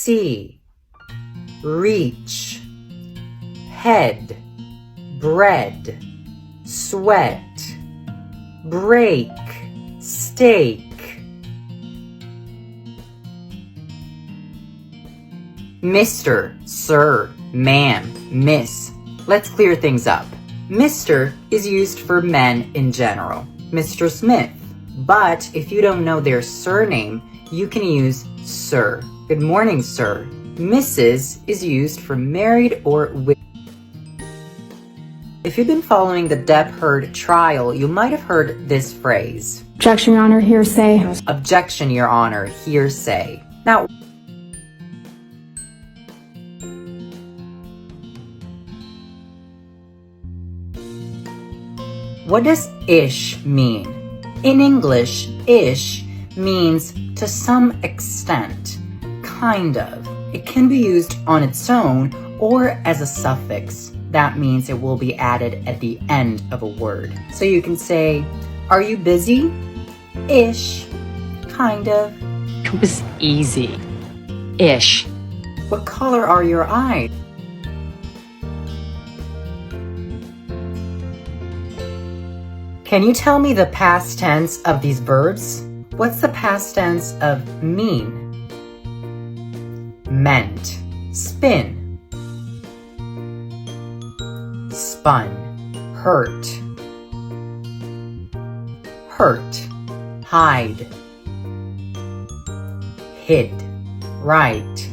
see, reach, head, bread, sweat, break, steak. Mr., sir, ma'am, miss. Let's clear things up. Mr. is used for men in general, Mr. Smith. But if you don't know their surname, you can use sir. Good morning, sir. Mrs. is used for married or widow. If you've been following the Depp Heard trial, you might have heard this phrase. Objection, Your Honor, hearsay. Objection, Your Honor, hearsay. Now, what does ish mean? In English, ish means to some extent, kind of. It can be used on its own or as a suffix. That means it will be added at the end of a word. So you can say, are you busy? Ish, kind of. It was easy. Ish. What color are your eyes? Can you tell me the past tense of these verbs? What's the past tense of mean? Meant. Spin. Spun. Hurt. Hurt. Hide. Hid. Right.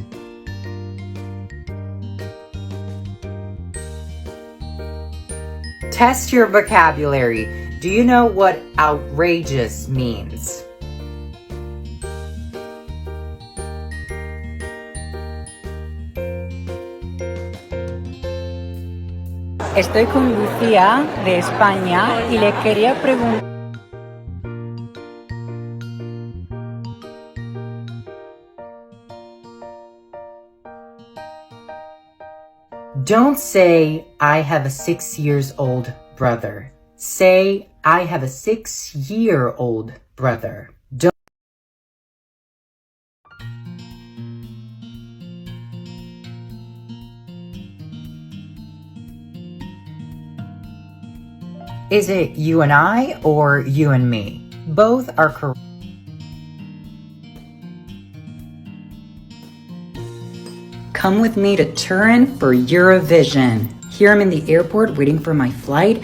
Test your vocabulary. Do you know what outrageous means? Estoy con Lucía de España y le quería preguntar. Don't say, I have a 6-year-old brother. Say, I have a 6-year-old brother. Don't. Is it you and I or you and me? Both are correct. Come with me to Turin for Eurovision. Here I'm in the airport waiting for my flight,